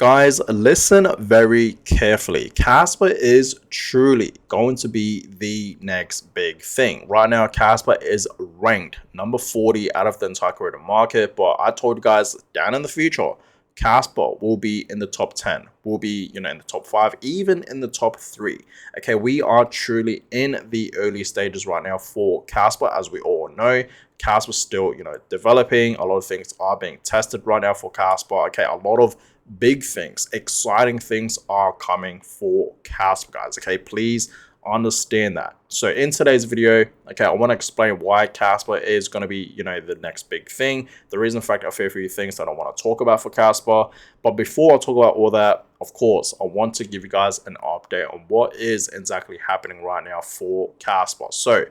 Guys, listen very carefully. Casper is truly going to be the next big thing. Right now, Casper is ranked number 40 out of the entire crypto market, but I told you guys down in the future, Casper will be in the top 10, will be, in the top 5, even in the top 3. Okay, we are truly in the early stages right now for Casper, as we all know. Casper's still, developing. A lot of things are being tested right now for Casper. Okay, a lot of big things, exciting things are coming for Casper, guys. Okay, please understand that. So in today's video, okay, I want to explain why Casper is going to be, the next big thing. The reason, in fact, a fair few things that I want to talk about for Casper. But before I talk about all that, of course, I want to give you guys an update on what is exactly happening right now for Casper. So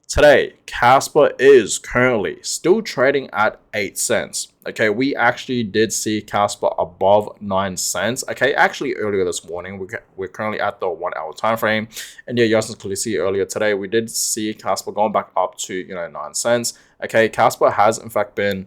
today, Casper is currently still trading at 8 cents. Okay, we actually did see Casper above 9 cents. Okay, actually earlier this morning, we're currently at the 1 hour time frame. And yeah, you guys can clearly see earlier today, we did see Casper going back up to, 9 cents. Okay, Casper has in fact been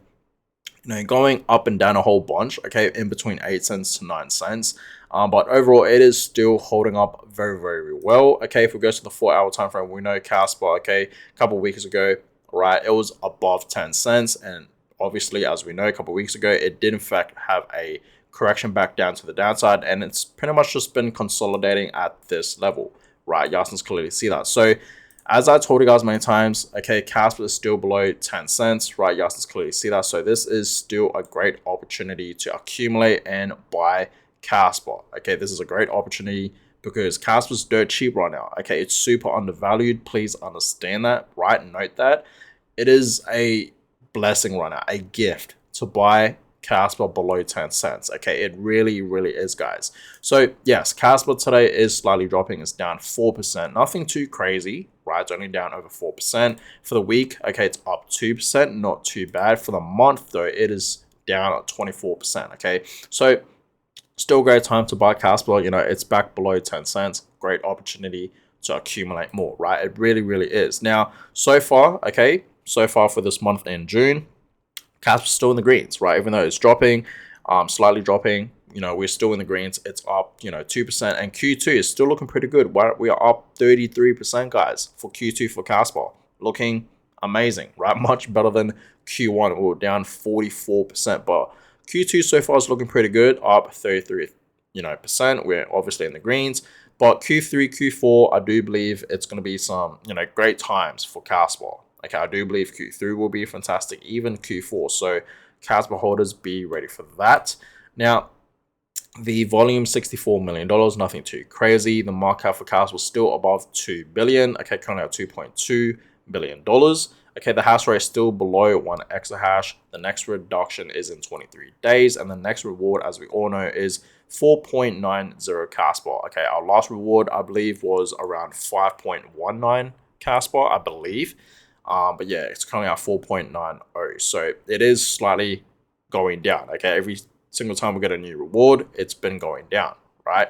going up and down a whole bunch, okay, in between 8 cents to 9 cents. But overall, it is still holding up very, very well. Okay, if we go to the 4 hour time frame, we know Casper, okay, a couple of weeks ago, right, it was above 10 cents. And obviously, as we know, a couple of weeks ago, it did in fact have a correction back down to the downside. And it's pretty much just been consolidating at this level, right? You guys can clearly see that. So as I told you guys many times, okay, Casper is still below 10 cents, right? You guys can clearly see that. So this is still a great opportunity to accumulate and buy Casper. Okay, this is a great opportunity because Casper's dirt cheap right now. Okay, it's super undervalued. Please understand that, right? Note that. It is a blessing right now, a gift to buy Casper below 10 cents. Okay, it really, really is, guys. So yes, Casper today is slightly dropping. It's down 4%. Nothing too crazy, right? It's only down over 4%. For the week, okay, it's up 2%. Not too bad. For the month, though, it is down at 24%. Okay, so still great time to buy Casper. It's back below 10 cents. Great opportunity to accumulate more, right? It really, really is. Now, so far for this month in June, Casper's still in the greens, right? Even though it's dropping, slightly dropping, we're still in the greens. It's up, 2%. And Q2 is still looking pretty good. We are up 33%, guys, for Q2 for Casper. Looking amazing, right? Much better than Q1. We were down 44%, but Q2 so far is looking pretty good, up 33%. We're obviously in the greens, but Q3, Q4, I do believe it's going to be some, great times for Casper. Okay, I do believe Q3 will be fantastic, even Q4. So Casper holders, be ready for that. Now, the volume, $64 million, nothing too crazy. The market cap for Casper was still above $2 billion. Okay, currently at $2.2 billion. Okay, the hash rate is still below 1 exahash. The next reduction is in 23 days. And the next reward, as we all know, is 4.90 Casper. Okay, our last reward, I believe, was around 5.19 Casper, I believe. But yeah, it's currently at 4.90. So it is slightly going down. Okay, every single time we get a new reward, it's been going down, right?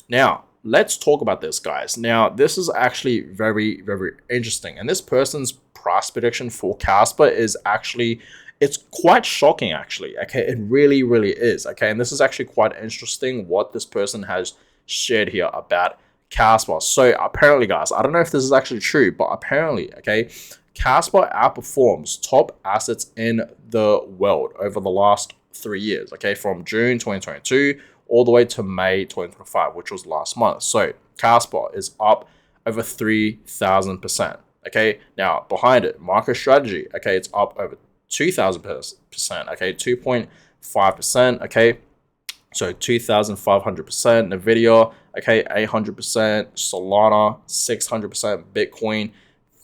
Now, let's talk about this, guys. Now, this is actually very, very interesting. And this person's price prediction for Casper is actually, it's quite shocking, actually. Okay, it really, really is. Okay, and this is actually quite interesting what this person has shared here about Casper. So apparently, guys, I don't know if this is actually true, but apparently, okay, Casper outperforms top assets in the world over the last 3 years, okay, from June 2022 all the way to May 2025, which was last month. So Casper is up over 3,000%. Okay, now behind it, MicroStrategy, okay, it's up over 2,000%. Okay, 2.5%. Okay, so 2,500%. Nvidia, okay, 800%. Solana, 600%. Bitcoin,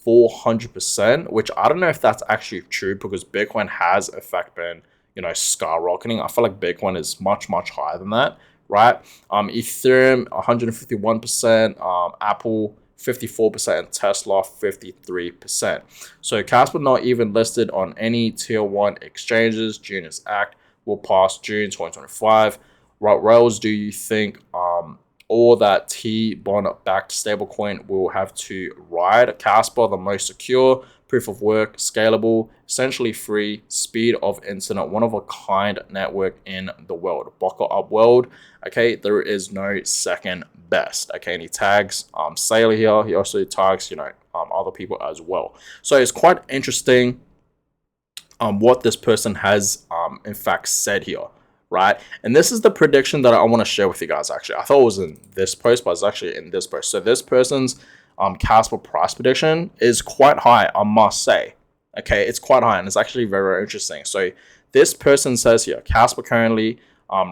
400%, which I don't know if that's actually true because Bitcoin has in fact been, skyrocketing. I feel like Bitcoin is much, much higher than that, right? Ethereum, 151%, Apple, 54%, and Tesla, 53%. So Casper not even listed on any tier 1 exchanges. Genius Act will pass June 2025. What rails do you think or that T-bond backed stablecoin will have to ride. Casper, the most secure, proof of work, scalable, essentially free, speed of internet, one of a kind network in the world. Buckle up, world. Okay, there is no second best. Okay, and he tags Sailor here. He also tags, other people as well. So it's quite interesting what this person has in fact said here, right? And this is the prediction that I want to share with you guys. Actually, I thought it was in this post, but it's actually in this post. So this person's Casper price prediction is quite high, I must say. Okay, it's quite high, and it's actually very, very interesting. So this person says here, Casper currently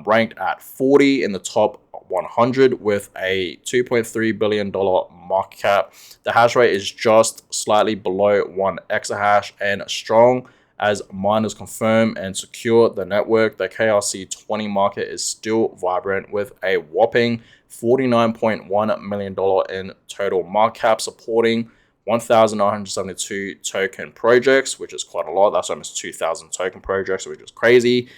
ranked at 40 in the top 100 with a $2.3 billion market cap. The hash rate is just slightly below 1 exahash and strong as miners confirm and secure the network. The KRC20 market is still vibrant with a whopping $49.1 million in total market cap, supporting 1,972 token projects, which is quite a lot. That's almost 2,000 token projects, which is crazy.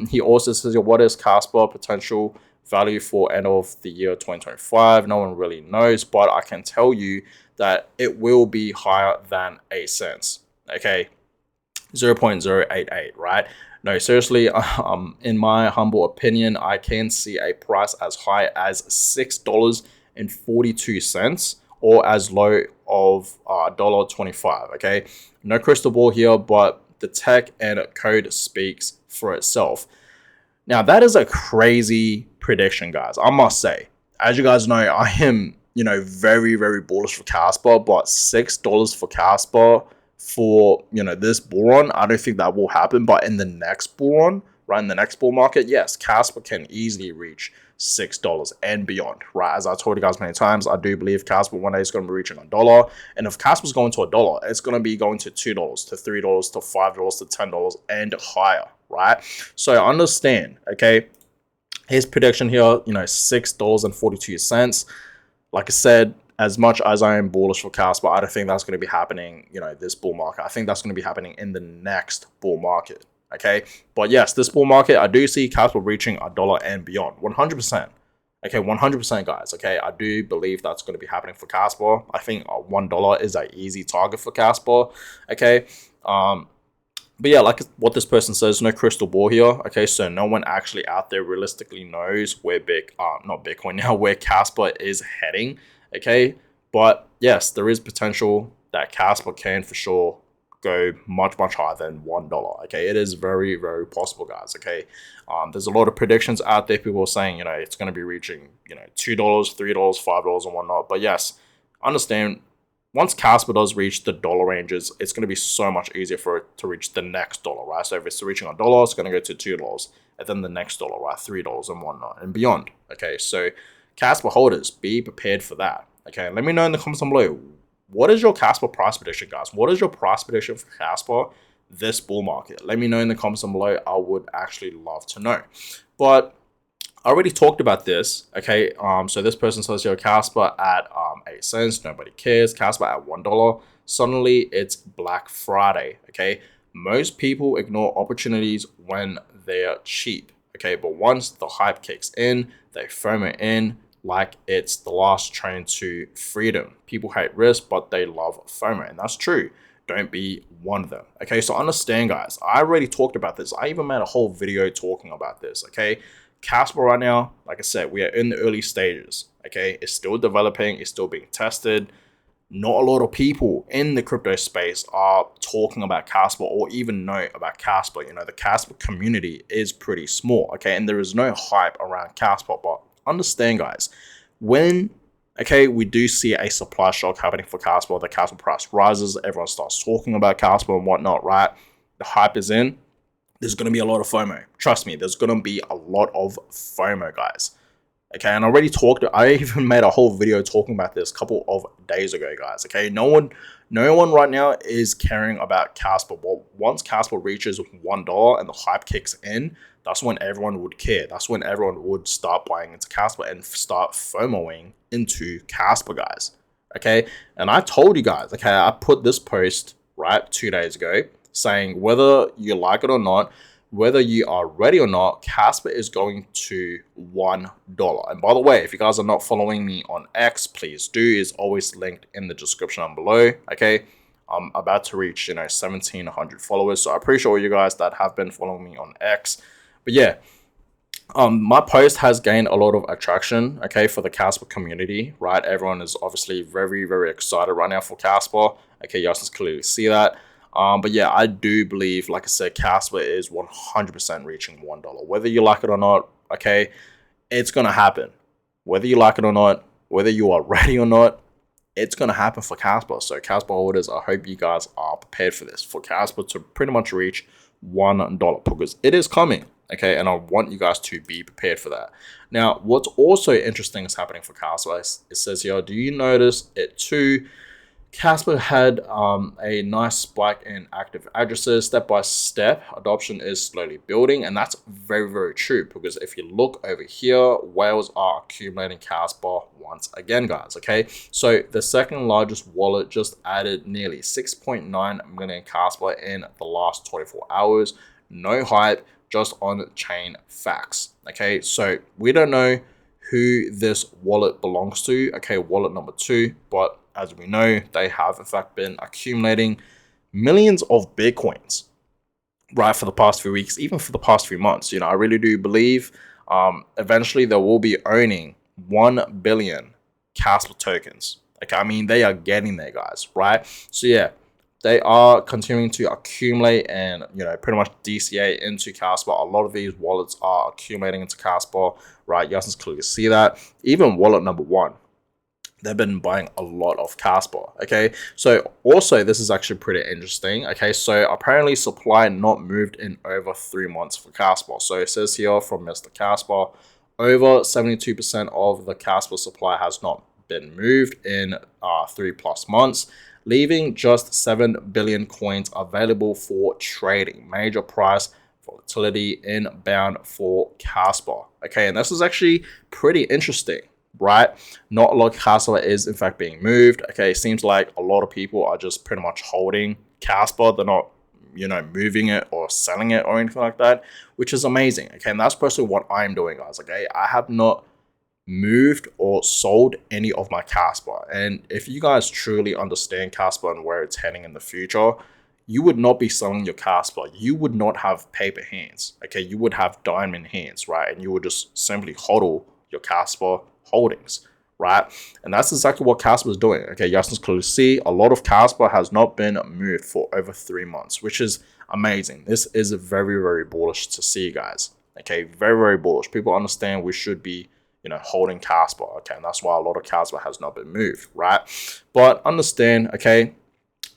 He also says, what is Casper potential value for end of the year 2025? No one really knows, but I can tell you that it will be higher than 8 cents. Okay, 0.088, right? No, seriously, in my humble opinion, I can see a price as high as $6.42 or as low of $1.25. Okay, no crystal ball here, but the tech and code speaks for itself. Now, that is a crazy prediction, guys. I must say, as you guys know, I am, very, very bullish for Casper, but $6 for Casper for, this bull run, I don't think that will happen. But in the next bull run, right, in the next bull market, yes, Casper can easily reach $6 and beyond, right? As I told you guys many times, I do believe Casper one day is going to be reaching $1. And if Casper's going to $1, it's going to be going to $2 to $3 to $5 to $10 and higher, right? So understand, okay, his prediction here, $6.42. Like I said, as much as I am bullish for Casper, I don't think that's going to be happening, this bull market. I think that's going to be happening in the next bull market. Okay, but yes, this bull market, I do see Casper reaching $1 and beyond, 100%. Okay, 100%, guys. Okay, I do believe that's going to be happening for Casper. I think $1 is an easy target for Casper. Okay, but yeah, like what this person says, no crystal ball here. Okay, so no one actually out there realistically knows where not Bitcoin now, where Casper is heading. Okay, but yes, there is potential that Casper can for sure go much, much higher than $1. Okay, it is very, very possible, guys. Okay, there's a lot of predictions out there. People are saying, it's going to be reaching, $2, $3, $5 and whatnot. But yes, understand, once Casper does reach the dollar ranges, it's going to be so much easier for it to reach the next dollar, right? So if it's reaching $1, it's going to go to $2, and then the next dollar, right? $3 and whatnot and beyond. Okay, so Casper holders, be prepared for that. Okay, let me know in the comments down below. What is your Casper price prediction, guys? What is your price prediction for Casper this bull market? Let me know in the comments down below. I would actually love to know. But I already talked about this. Okay, so this person says, Casper at 8 cents. Nobody cares. Casper at $1. Suddenly, it's Black Friday. Okay, most people ignore opportunities when they're cheap. Okay, but once the hype kicks in, they FOMO in like it's the last train to freedom. People hate risk, but they love FOMO, and that's true. Don't be one of them. Okay, so understand, guys, I already talked about this. I even made a whole video talking about this. Okay, Casper right now, like I said, we are in the early stages. Okay, it's still developing, it's still being tested. Not a lot of people in the crypto space are talking about Casper or even know about Casper. The Casper community is pretty small. Okay, and there is no hype around Casper. But understand, guys, when we do see a supply shock happening for Casper, the Casper price rises, everyone starts talking about Casper and whatnot, right? The hype is in. There's going to be a lot of FOMO. Trust me, there's going to be a lot of FOMO, guys. Okay, and I even made a whole video talking about this a couple of days ago, guys. Okay, no one right now is caring about Casper. Well, once Casper reaches $1 and the hype kicks in, that's when everyone would care. That's when everyone would start buying into Casper and start FOMOing into Casper, guys. Okay, and I told you guys, I put this post, right, 2 days ago saying whether you like it or not, whether you are ready or not, Casper is going to $1. And by the way, if you guys are not following me on X, please do. It's always linked in the description down below. Okay, I'm about to reach 1,700 followers, so I appreciate all you guys that have been following me on X. But yeah, my post has gained a lot of attraction, okay, for the Casper community, right? Everyone is obviously very, very excited right now for Casper. Okay, you guys can clearly see that. But yeah, I do believe, like I said, Casper is 100% reaching $1. Whether you like it or not, okay, it's going to happen. Whether you like it or not, whether you are ready or not, it's going to happen for Casper. So Casper holders, I hope you guys are prepared for this, for Casper to pretty much reach $1 because it is coming. Okay, and I want you guys to be prepared for that. Now, what's also interesting is happening for Casper. It says here, do you notice it too? Casper had a nice spike in active addresses. Step by step, adoption is slowly building, and that's very, very true because if you look over here, whales are accumulating Casper once again, guys. Okay, so the second largest wallet just added nearly 6.9 million Casper in the last 24 hours. No hype, just on chain facts. Okay, so we don't know who this wallet belongs to. Okay, wallet number 2, but as we know, they have in fact been accumulating millions of Bitcoins, right, for the past few weeks, even for the past few months. I really do believe eventually they will be owning 1 billion Casper tokens. Okay, I mean, they are getting there, guys, right? So yeah, they are continuing to accumulate and, pretty much DCA into Casper. A lot of these wallets are accumulating into Casper, right? You guys can clearly see that. Even wallet number 1, they've been buying a lot of Casper. Okay, so also this is actually pretty interesting. Okay, so apparently supply not moved in over 3 months for Casper. So it says here from Mr. Casper, over 72% of the Casper supply has not been moved in 3+ months, leaving just 7 billion coins available for trading. Major price volatility inbound for Casper. Okay, and this is actually pretty interesting, right? Not a lot of Casper is in fact being moved. Okay, it seems like a lot of people are just pretty much holding Casper. They're not, moving it or selling it or anything like that, which is amazing. Okay, and that's personally what I'm doing, guys. Okay, I have not moved or sold any of my Casper, and if you guys truly understand Casper and where it's heading in the future, you would not be selling your Casper. You would not have paper hands. Okay, you would have diamond hands, right? And you would just simply hodl your Casper holdings, right? And that's exactly what Casper is doing. Okay, you guys can clearly see a lot of Casper has not been moved for over 3 months, which is amazing. This is very, very bullish to see, guys. Okay, very, very bullish. People understand we should be holding Casper. Okay, and that's why a lot of Casper has not been moved, right? But understand, okay,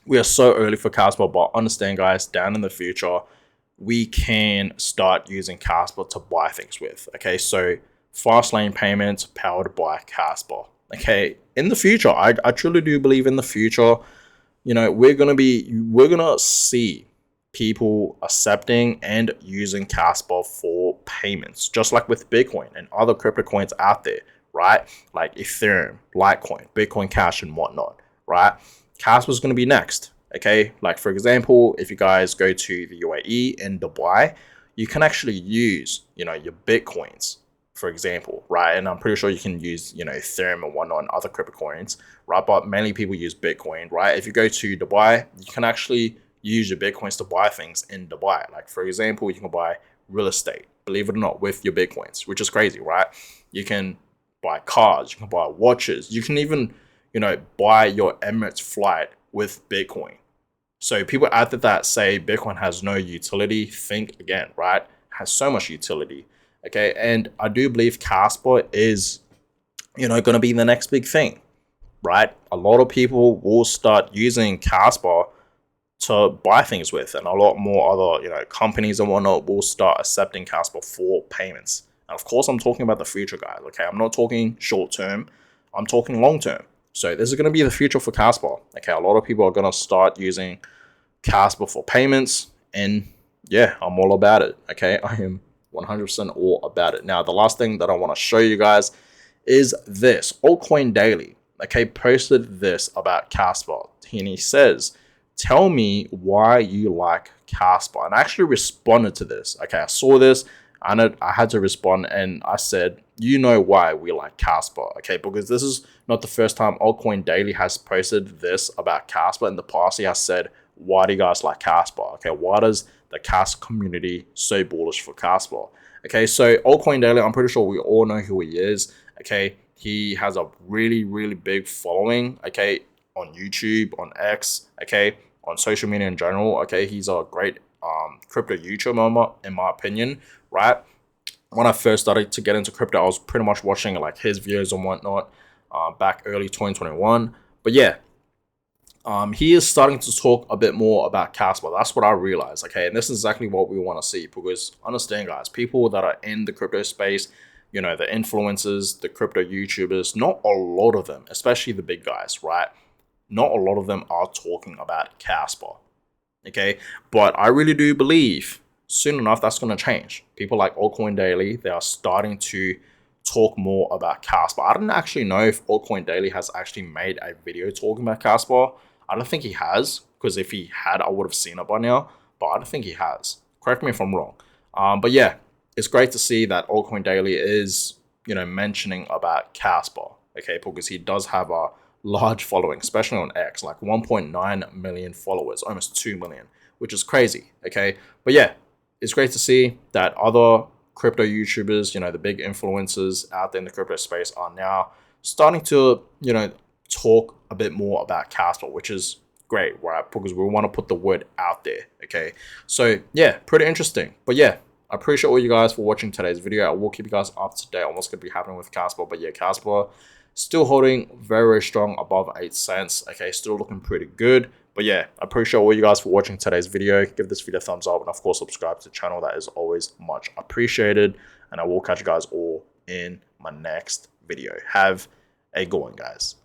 we are so early for Casper, but understand, guys, down in the future, we can start using Casper to buy things with. Okay, so fast lane payments powered by Casper. Okay, in the future, I truly do believe in the future, we're gonna see people accepting and using Casper for payments, just like with Bitcoin and other crypto coins out there, right? Like Ethereum, Litecoin, Bitcoin Cash, and whatnot, right? Casper is going to be next. Okay, like for example, if you guys go to the UAE in Dubai, you can actually use, your Bitcoins, for example, right? And I'm pretty sure you can use, Ethereum and whatnot and other crypto coins, right? But mainly people use Bitcoin, right? If you go to Dubai, you can actually use your Bitcoins to buy things in Dubai. Like for example, you can buy real estate, believe it or not, with your Bitcoins, which is crazy, right? You can buy cars, you can buy watches, you can even, buy your Emirates flight with Bitcoin. So people out there that say Bitcoin has no utility, think again, right? It has so much utility. Okay, and I do believe Casper is, going to be the next big thing, right? A lot of people will start using Casper to buy things with, and a lot more other, companies and whatnot will start accepting Casper for payments. And of course, I'm talking about the future, guys. Okay, I'm not talking short term. I'm talking long term. So this is going to be the future for Casper. Okay, a lot of people are going to start using Casper for payments, and yeah, I'm all about it. Okay, I am 100% all about it. Now, the last thing that I want to show you guys is this. Altcoin Daily, okay, posted this about Casper, and he says, tell me why you like Casper. And I actually responded to this. Okay, I saw this and I had to respond, and I said, you know why we like Casper, okay? Because this is not the first time Altcoin Daily has posted this about Casper. In the past, he has said, why do you guys like Casper? Okay, why does the Casper community so bullish for Casper? Okay, so Altcoin Daily, I'm pretty sure we all know who he is. Okay, he has a really, really big following, okay, on YouTube, on X, okay, on social media in general. Okay, he's a great crypto YouTuber in my opinion, right? When I first started to get into crypto, I was pretty much watching like his videos and whatnot back early 2021. But yeah, he is starting to talk a bit more about Casper. That's what I realized. Okay, and this is exactly what we want to see, because understand, guys, people that are in the crypto space, you know, the influencers, the crypto YouTubers, not a lot of them, especially the big guys, right? Not a lot of them are talking about Casper. Okay, but I really do believe soon enough that's going to change. People like Altcoin Daily, they are starting to talk more about Casper. I don't actually know if Altcoin Daily has actually made a video talking about Casper. I don't think he has, because if he had, I would have seen it by now, but I don't think he has. Correct me if I'm wrong. But yeah, it's great to see that Altcoin Daily is, you know, mentioning about Casper, okay, because he does have a large following, especially on X, like 1.9 million followers, almost 2 million, which is crazy, okay? But yeah, it's great to see that other crypto YouTubers, you know, the big influencers out there in the crypto space are now starting to, you know, talk a bit more about Casper, which is great, right? Because we want to put the word out there, okay? So yeah, pretty interesting. But yeah, I appreciate all you guys for watching today's video. I will keep you guys up to date on what's going to be happening with Casper. But yeah, Casper still holding very, very strong above 8 cents. Okay, still looking pretty good. But yeah, I appreciate all you guys for watching today's video. Give this video a thumbs up, and of course, subscribe to the channel. That is always much appreciated. And I will catch you guys all in my next video. Have a good one, guys.